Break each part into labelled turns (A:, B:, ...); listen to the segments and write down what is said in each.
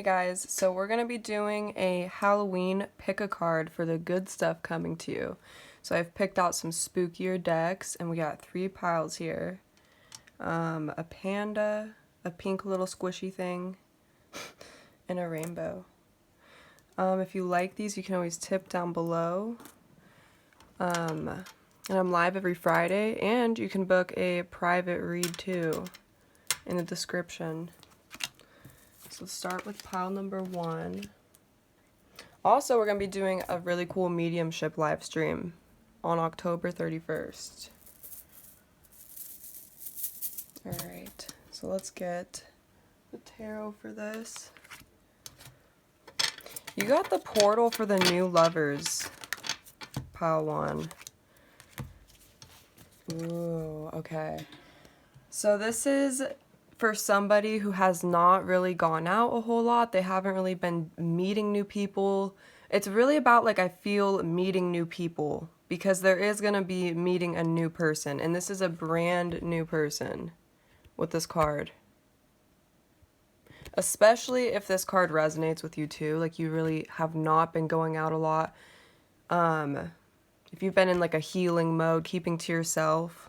A: Hey guys, so we're going to be doing a Halloween pick a card for the good stuff coming to you. So I've picked out some spookier decks and we got 3 piles here. A panda, a pink little squishy thing, and a rainbow. If you like these, you can always tip down below. And I'm live every Friday, and you can book a private read too in the description. So let's start with pile number 1. Also, we're going to be doing a really cool mediumship live stream on October 31st. Alright, so let's get the tarot for this. You got the portal for the new lovers, pile 1. Ooh, okay. So this is for somebody who has not really gone out a whole lot. They haven't really been meeting new people. It's really about, like, I feel meeting new people, because there is going to be meeting a new person, and this is a brand new person with this card. Especially if this card resonates with you too, like you really have not been going out a lot. If you've been in like a healing mode, keeping to yourself.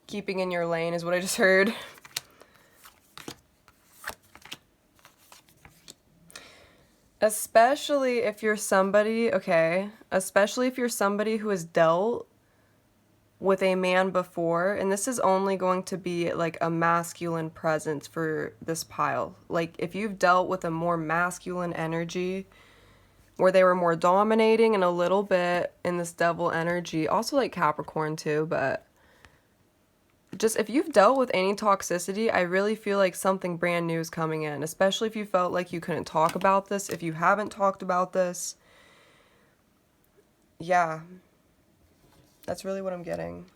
A: Keeping in your lane is what I just heard. Especially if you're somebody, okay, especially if you're somebody who has dealt with a man before, and this is only going to be like a masculine presence for this pile. Like if you've dealt with a more masculine energy, where they were more dominating and a little bit in this devil energy, also like Capricorn too, but just if you've dealt with any toxicity, I really feel like something brand new is coming in, especially if you felt like you couldn't talk about this. If you haven't talked about this, yeah, that's really what I'm getting.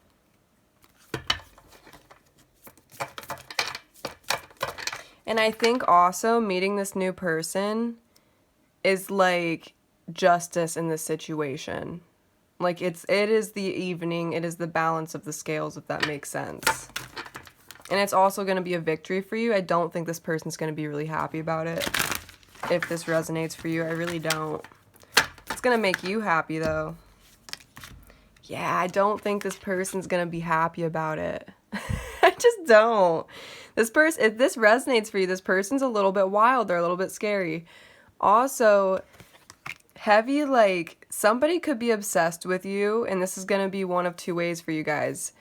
A: And I think also meeting this new person is like justice in this situation. Like it is the evening, it is the balance of the scales, if that makes sense. And it's also going to be a victory for you. I don't think this person's going to be really happy about it. If this resonates for you, I really don't. It's going to make you happy though. Yeah, I don't think this person's going to be happy about it. I just don't. This person, if this resonates for you, this person's a little bit wild. They're a little bit scary. Also, heavy, like, somebody could be obsessed with you, and this is going to be one of 2 ways for you guys.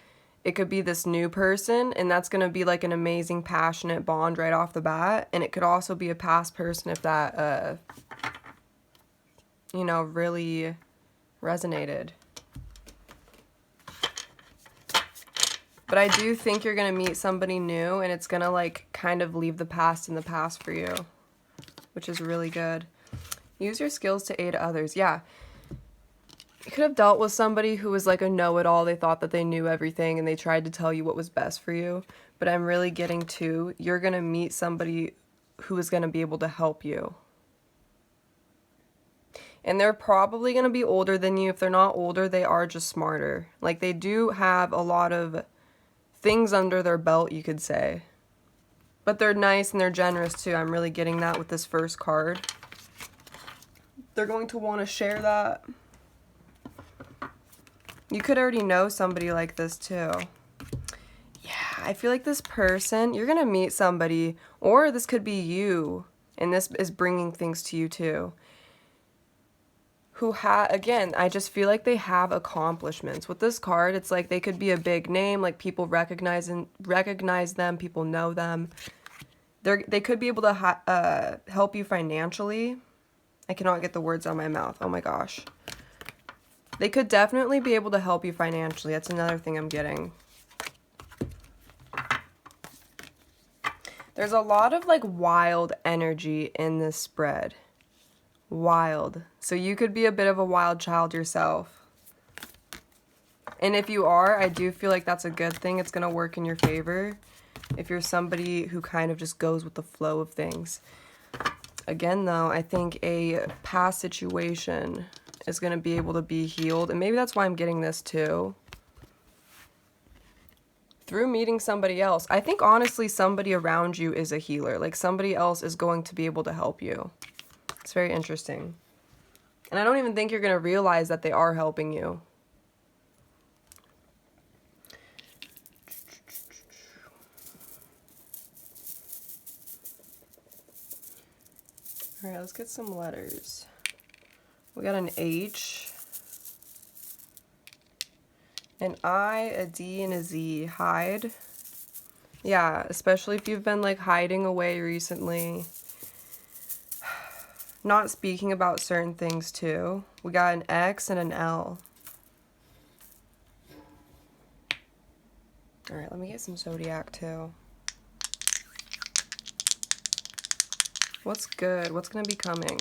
A: It could be this new person, and that's going to be like an amazing, passionate bond right off the bat, and it could also be a past person if that, you know, really resonated. But I do think you're going to meet somebody new, and it's going to, like, kind of leave the past in the past for you, which is really good. Use your skills to aid others. Yeah. You could have dealt with somebody who was like a know-it-all. They thought that they knew everything and they tried to tell you what was best for you. But I'm really getting to, you're going to meet somebody who is going to be able to help you. And they're probably going to be older than you. If they're not older, they are just smarter. Like they do have a lot of things under their belt, you could say. But they're nice and they're generous too. I'm really getting that with this first card. They're going to want to share that. You could already know somebody like this too. Yeah, I feel like this person, you're going to meet somebody, or this could be you, and this is bringing things to you too. Who again, I just feel like they have accomplishments. With this card, it's like they could be a big name, like people recognize them, people know them. They could be able to help you financially. I cannot get the words out of my mouth. Oh my gosh. They could definitely be able to help you financially. That's another thing I'm getting. There's a lot of like wild energy in this spread. Wild. So you could be a bit of a wild child yourself. And if you are, I do feel like that's a good thing. It's going to work in your favor. If you're somebody who kind of just goes with the flow of things. Again, though, I think a past situation is going to be able to be healed. And maybe that's why I'm getting this, too. through meeting somebody else. I think honestly somebody around you is a healer. Like somebody else is going to be able to help you. It's very interesting. And I don't even think you're going to realize that they are helping you. All right, let's get some letters. We got an H, an I, a D, and a Z. Hide. Yeah, especially if you've been like hiding away recently. Not speaking about certain things too. We got an X and an L. All right, let me get some zodiac too. What's good? What's gonna be coming?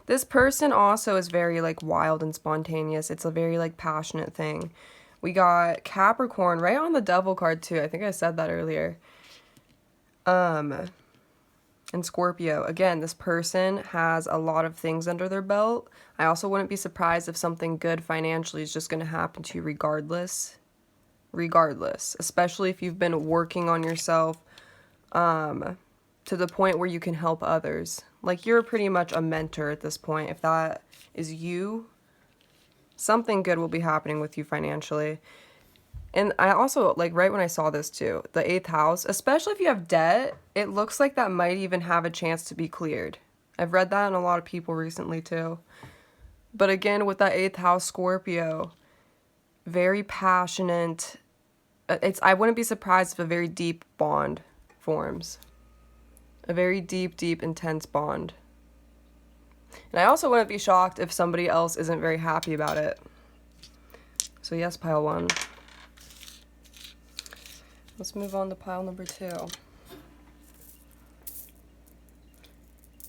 A: This person also is very like wild and spontaneous. It's a very like passionate thing. We got Capricorn right on the devil card too. I think I said that earlier. And Scorpio. Again, this person has a lot of things under their belt. I also wouldn't be surprised if something good financially is just going to happen to you regardless. Regardless. Especially if you've been working on yourself to the point where you can help others. Like you're pretty much a mentor at this point. If that is you, something good will be happening with you financially. And I also, like, right when I saw this too, the 8th house, especially if you have debt, it looks like that might even have a chance to be cleared. I've read that in a lot of people recently too. But again, with that 8th house Scorpio, very passionate. I wouldn't be surprised if a very deep bond forms. A very deep, deep, intense bond. And I also wouldn't be shocked if somebody else isn't very happy about it. So yes, pile 1. Let's move on to pile number 2.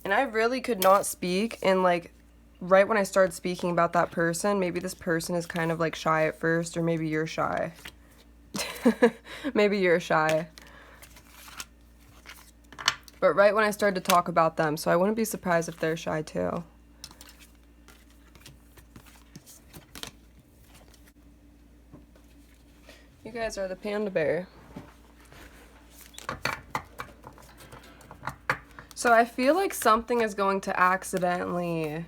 A: And I really could not speak in like, right when I started speaking about that person, maybe this person is kind of like shy at first, or maybe you're shy. Maybe you're shy. But right when I started to talk about them, so I wouldn't be surprised if they're shy too. You guys are the panda bear. So I feel like something is going to accidentally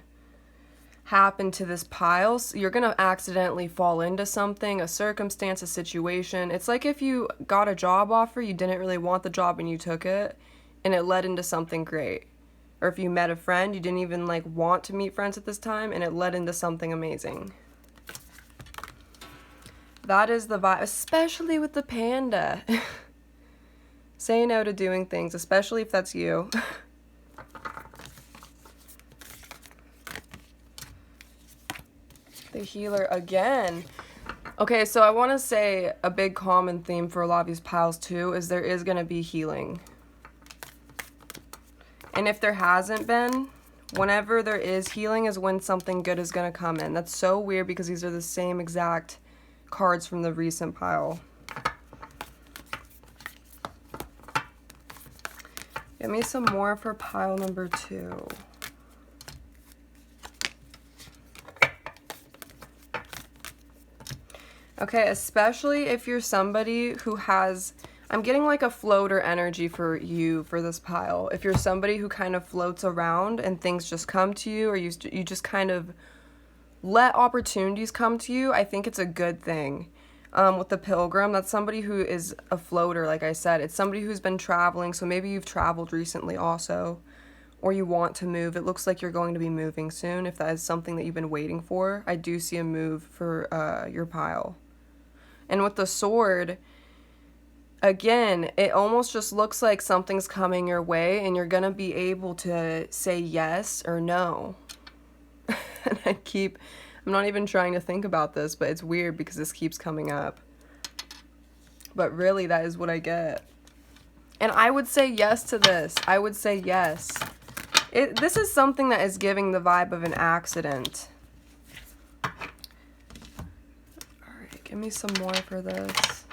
A: happen to this pile. So you're going to accidentally fall into something, a circumstance, a situation. It's like if you got a job offer, you didn't really want the job and you took it, and it led into something great. Or if you met a friend, you didn't even like want to meet friends at this time, and it led into something amazing. That is the vibe, especially with the panda. Say no to doing things, especially if that's you. The healer again. Okay, so I want to say a big common theme for a lot of these piles too is there is going to be healing. And if there hasn't been, whenever there is healing is when something good is going to come in. That's so weird because these are the same exact cards from the recent pile. Give me some more for pile number 2. Okay, especially if you're somebody who has, I'm getting like a floater energy for you for this pile. If you're somebody who kind of floats around and things just come to you, or you just kind of let opportunities come to you, I think it's a good thing. With the pilgrim, that's somebody who is a floater, like I said. It's somebody who's been traveling, so maybe you've traveled recently also, or you want to move. It looks like you're going to be moving soon. If that is something that you've been waiting for, I do see a move for your pile. And with the sword, again, it almost just looks like something's coming your way and you're going to be able to say yes or no. And I'm not even trying to think about this, but it's weird because this keeps coming up. But really, that is what I get. And I would say yes to this. I would say yes. This is something that is giving the vibe of an accident. Alright, give me some more for this.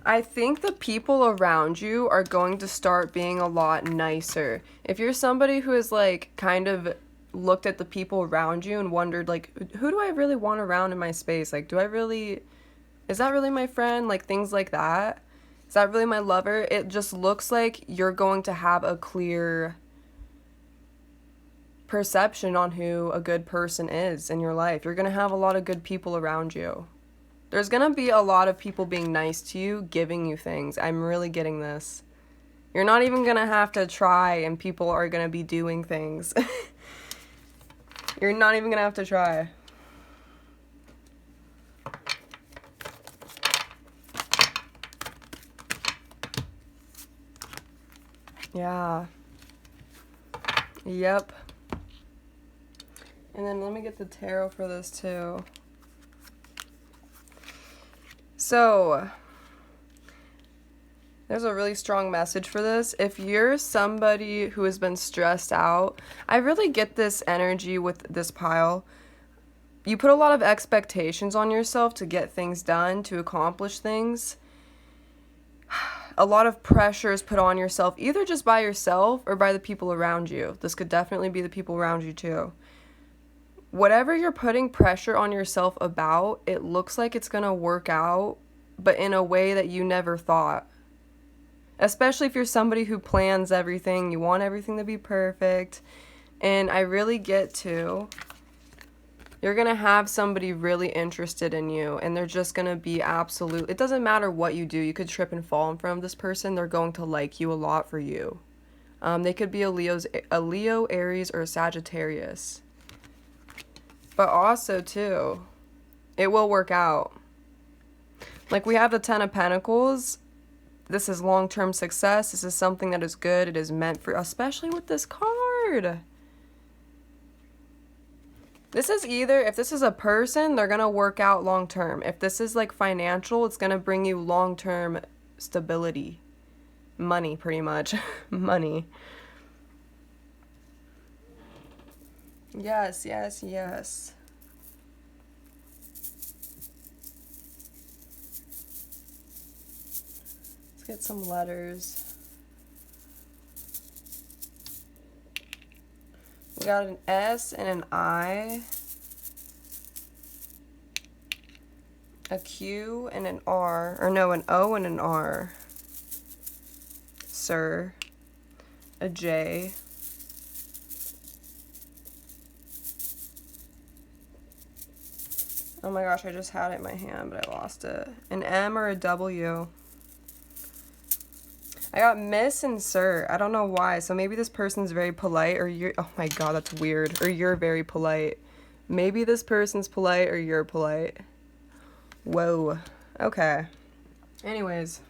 A: I think the people around you are going to start being a lot nicer. If you're somebody who is like kind of looked at the people around you and wondered, like, who do I really want around in my space? Like, is that really my friend? Like, things like that. Is that really my lover? It just looks like you're going to have a clear perception on who a good person is in your life. You're going to have a lot of good people around you. There's going to be a lot of people being nice to you, giving you things. I'm really getting this. You're not even going to have to try, and people are going to be doing things. You're not even going to have to try. Yeah. Yep. And then let me get the tarot for this too. So, there's a really strong message for this. If you're somebody who has been stressed out, I really get this energy with this pile. You put a lot of expectations on yourself to get things done, to accomplish things. A lot of pressure is put on yourself, either just by yourself or by the people around you. This could definitely be the people around you too. Whatever you're putting pressure on yourself about, it looks like it's going to work out, but in a way that you never thought. Especially if you're somebody who plans everything, you want everything to be perfect. And I really get to, you're going to have somebody really interested in you, and they're just going to be absolute. It doesn't matter what you do. You could trip and fall in front of this person. They're going to like you a lot for you. They could be a Leo, Aries, or a Sagittarius. But also, too, it will work out. Like, we have the Ten of Pentacles. This is long-term success. This is something that is good. It is meant for, especially with this card. This is either, if this is a person, they're going to work out long-term. If this is, like, financial, it's going to bring you long-term stability. Money, pretty much. Money. Yes, yes, yes. Let's get some letters. We got an S and an I, a Q and an R, or no, an O and an R, sir, a J, oh my gosh, I just had it in my hand, but I lost it. An M or a W. I got Miss and Sir. I don't know why. So maybe this person's very polite, or you're... Oh my god, that's weird. Or you're very polite. Maybe this person's polite, or you're polite. Whoa. Okay. Anyways.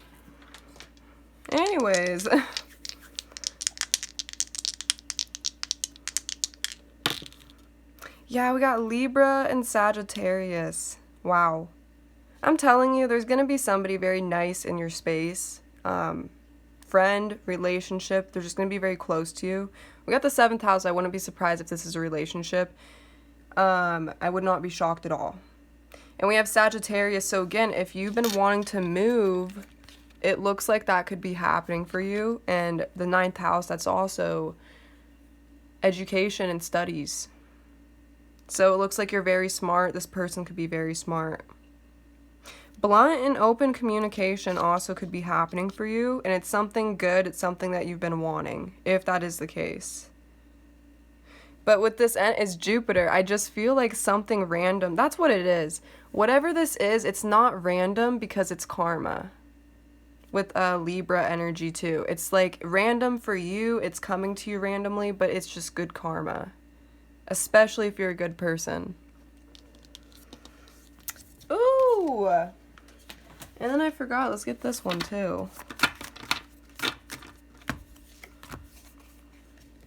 A: Yeah, we got Libra and Sagittarius. Wow. I'm telling you, there's going to be somebody very nice in your space. Friend, relationship. They're just going to be very close to you. We got the 7th house. I wouldn't be surprised if this is a relationship. I would not be shocked at all. And we have Sagittarius. So again, if you've been wanting to move, it looks like that could be happening for you. And the 9th house, that's also education and studies. So it looks like you're very smart. This person could be very smart. Blunt and open communication also could be happening for you. And it's something good. It's something that you've been wanting, if that is the case. But with this is Jupiter. I just feel like something random. That's what it is. Whatever this is, it's not random because it's karma. With Libra energy too. It's like random for you. It's coming to you randomly, but it's just good karma. Especially if you're a good person. Ooh! And then I forgot. Let's get this one too.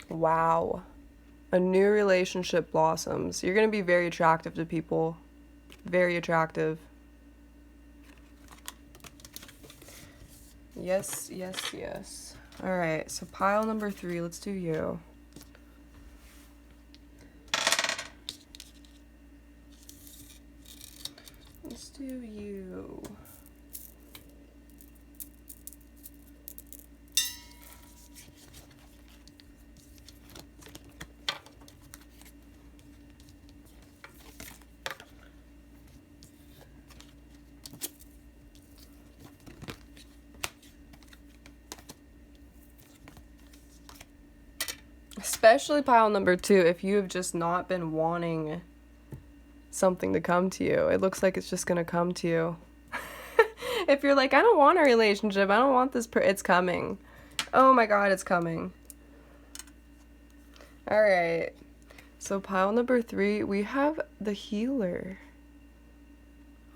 A: Wow. A new relationship blossoms. You're going to be very attractive to people. Very attractive. Yes, yes, yes. Alright, so pile number 3. Let's do you. Let's do you. Especially pile number 2, if you have just not been wanting something to come to you. It looks like it's just going to come to you. If you're like, I don't want a relationship, I don't want this, it's coming. Oh my god, it's coming. Alright. So pile number 3, we have the healer.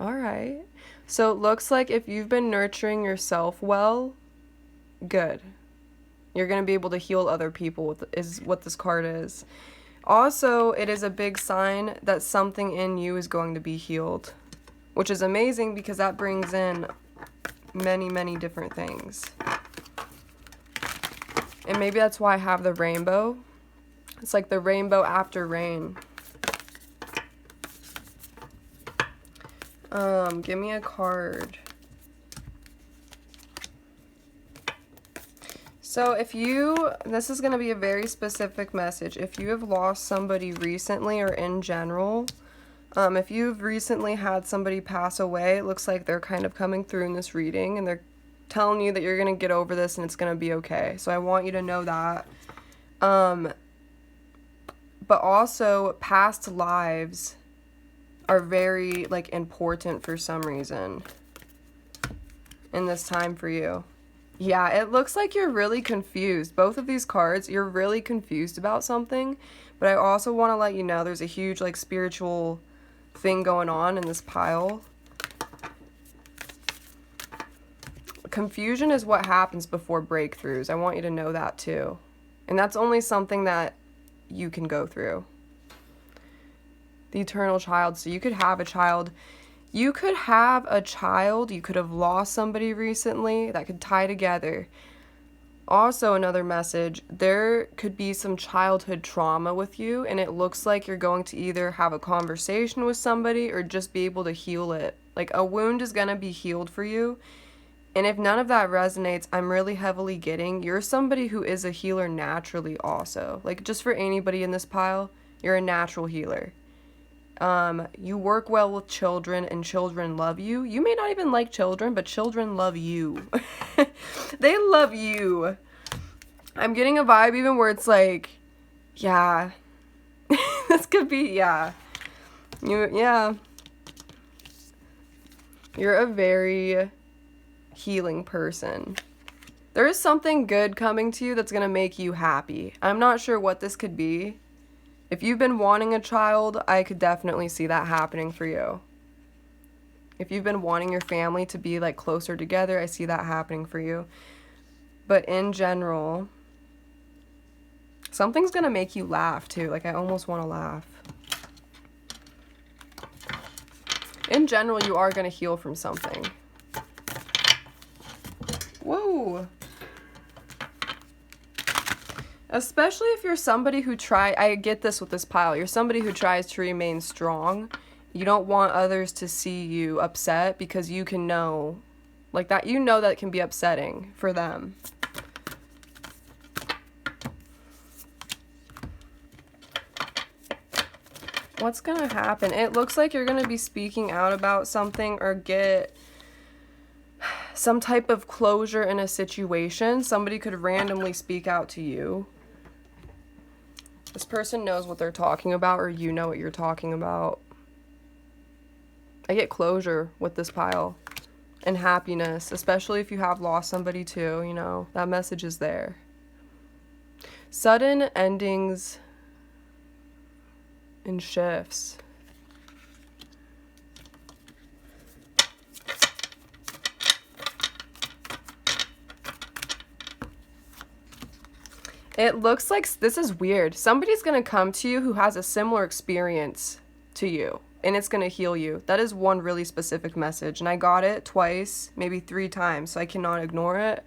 A: Alright. So it looks like if you've been nurturing yourself well, good. You're going to be able to heal other people, is what this card is. Also, it is a big sign that something in you is going to be healed, which is amazing because that brings in many, many different things. And maybe that's why I have the rainbow. It's like the rainbow after rain. Give me a card. So if you, this is going to be a very specific message. If you have lost somebody recently or in general, if you've recently had somebody pass away, it looks like they're kind of coming through in this reading and they're telling you that you're going to get over this and it's going to be okay. So I want you to know that. But also past lives are very like important for some reason in this time for you. Yeah, it looks like you're really confused. Both of these cards, you're really confused about something, but I also want to let you know there's a huge like spiritual thing going on in this pile. Confusion is what happens before breakthroughs. I want you to know that too. And that's only something that you can go through. The eternal child. So you could have a child. You could have a child. You could have lost somebody recently that could tie together. Also, another message, there could be some childhood trauma with you, and it looks like you're going to either have a conversation with somebody or just be able to heal it. Like, a wound is going to be healed for you. And if none of that resonates, I'm really heavily getting you're somebody who is a healer naturally also. Like, just for anybody in this pile, you're a natural healer. You work well with children and children love you. You may not even like children, but children love you. They love you. I'm getting a vibe even where it's like, yeah, this could be, yeah. Yeah. You're a very healing person. There is something good coming to you that's going to make you happy. I'm not sure what this could be. If you've been wanting a child, I could definitely see that happening for you. If you've been wanting your family to be like closer together, I see that happening for you. But in general, something's going to make you laugh too. Like, I almost want to laugh. In general, you are going to heal from something. Whoa. Especially if you're somebody who I get this with this pile. You're somebody who tries to remain strong. You don't want others to see you upset because you can know, like that, you know that can be upsetting for them. What's gonna happen? It looks like you're gonna be speaking out about something or get some type of closure in a situation. Somebody could randomly speak out to you. This person knows what they're talking about, or you know what you're talking about. I get closure with this pile. And happiness, especially if you have lost somebody too, you know, that message is there. Sudden endings and shifts. It looks like, this is weird. Somebody's going to come to you who has a similar experience to you, and it's going to heal you. That is one really specific message, and I got it twice, maybe 3 times, so I cannot ignore it.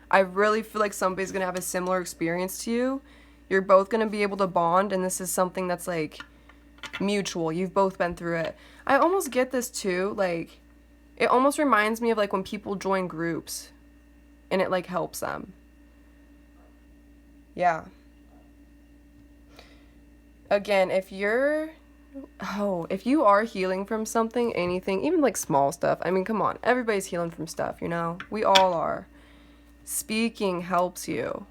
A: I really feel like somebody's going to have a similar experience to you. You're both going to be able to bond, and this is something that's, like, mutual. You've both been through it. I almost get this, too. Like, it almost reminds me of, like, when people join groups, and it, like, helps them. Yeah. Again, if you are healing from something, anything, even like small stuff. I mean, come on. Everybody's healing from stuff, you know? We all are. Speaking helps you.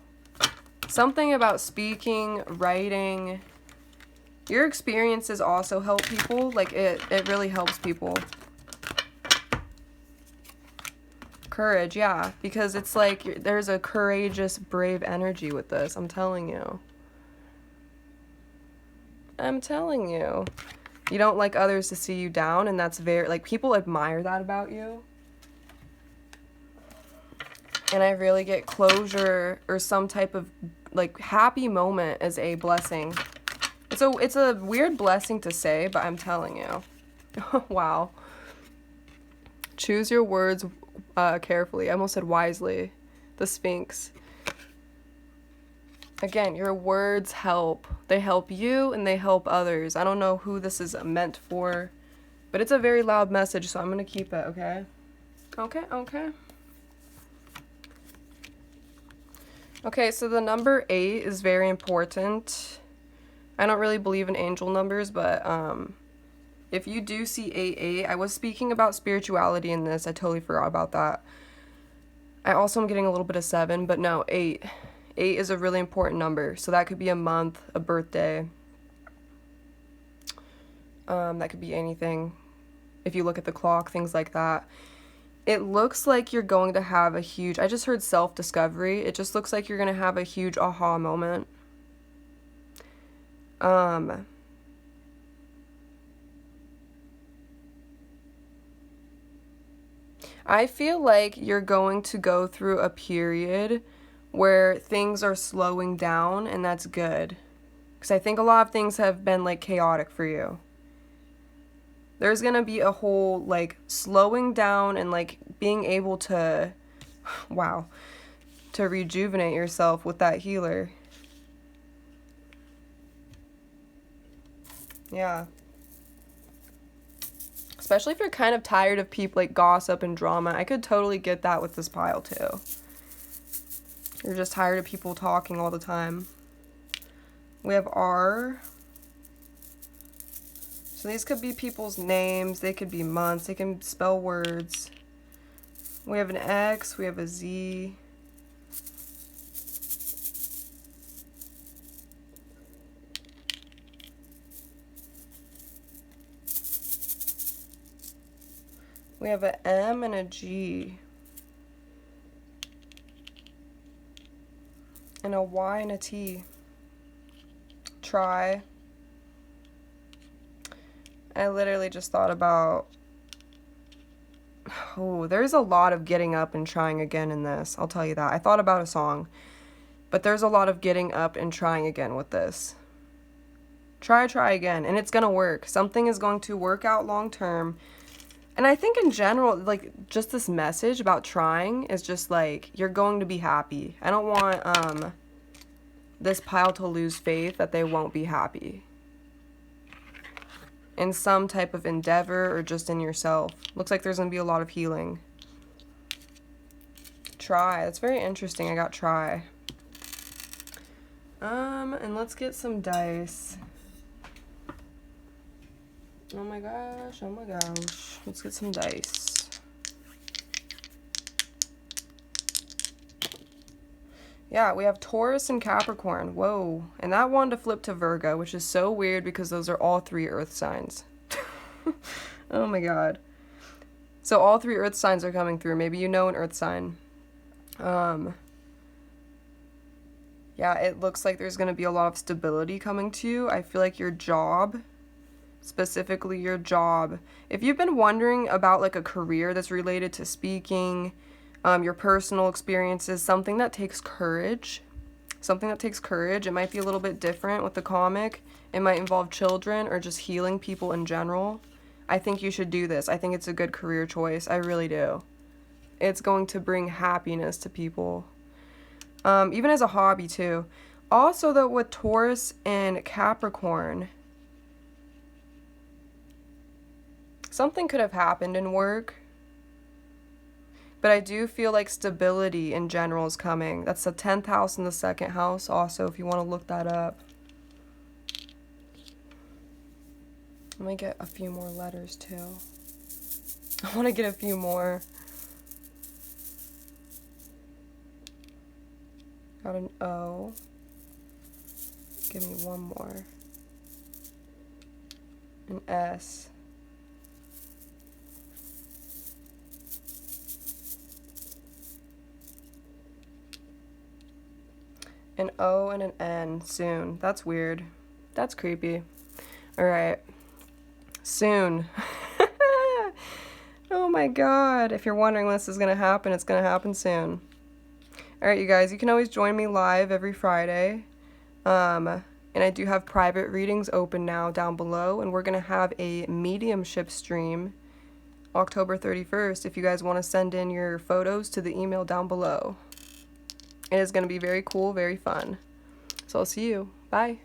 A: Something about speaking, writing. Your experiences also help people. Like, it really helps people. Courage, yeah. Because it's like there's a courageous, brave energy with this. I'm telling you. I'm telling you. You don't like others to see you down, and that's very, like, people admire that about you. And I really get closure or some type of, like, happy moment as a blessing. It's a weird blessing to say, but I'm telling you. Wow. Choose your words carefully. I almost said wisely. The Sphinx. Again, your words help. They help you and they help others. I don't know who this is meant for, but it's a very loud message, so I'm going to keep it, okay? Okay. Okay, so the number 8 is very important. I don't really believe in angel numbers, but if you do see 88, I was speaking about spirituality in this. I totally forgot about that. I also am getting a little bit of 7, but no, 8. 8 is a really important number. So that could be a month, a birthday. That could be anything. If you look at the clock, things like that. It looks like you're going to have a huge, I just heard self-discovery. It just looks like you're going to have a huge aha moment. I feel like you're going to go through a period where things are slowing down, and that's good. Because I think a lot of things have been, like, chaotic for you. There's going to be a whole, like, slowing down and, like, being able to, wow, to rejuvenate yourself with that healer. Yeah. Especially if you're kind of tired of people, like, gossip and drama. I could totally get that with this pile, too. You're just tired of people talking all the time. We have R. So these could be people's names. They could be months. They can spell words. We have an X. We have a Z. We have an M and a G. And a Y and a T. Try. I literally just thought about, oh, there's a lot of getting up and trying again in this. I'll tell you that. I thought about a song, but there's a lot of getting up and trying again with this. Try again, and it's going to work. Something is going to work out long term. And I think in general, like, just this message about trying is just like, you're going to be happy. I don't want this pile to lose faith that they won't be happy in some type of endeavor or just in yourself. Looks like there's going to be a lot of healing. Try. That's very interesting. I got try. And let's get some dice. Oh my gosh. Let's get some dice. Yeah, we have Taurus and Capricorn. Whoa. And that wanted to flip to Virgo, which is so weird because those are all 3 earth signs. Oh my god. So all 3 earth signs are coming through. Maybe you know an earth sign. Yeah, it looks like there's going to be a lot of stability coming to you. I feel like your job, specifically your job, if you've been wondering about, like, a career that's related to speaking, your personal experiences, something that takes courage. It might be a little bit different with the comic. It might involve children or just healing people in general. I think you should do this. I think it's a good career choice. I really do. It's going to bring happiness to people. Even as a hobby, too. Also, though, with Taurus and Capricorn, something could have happened in work. But I do feel like stability in general is coming. That's the 10th house and the 2nd house also, if you want to look that up. Let me get a few more letters, too. I want to get a few more. Got an O. Give me one more. An S. An O and an N. Soon. That's weird. That's creepy. Alright. Soon. Oh my god. If you're wondering when this is going to happen, it's going to happen soon. Alright, you guys. You can always join me live every Friday. And I do have private readings open now down below. And we're going to have a mediumship stream October 31st if you guys want to send in your photos to the email down below. It is going to be very cool, very fun. So I'll see you. Bye.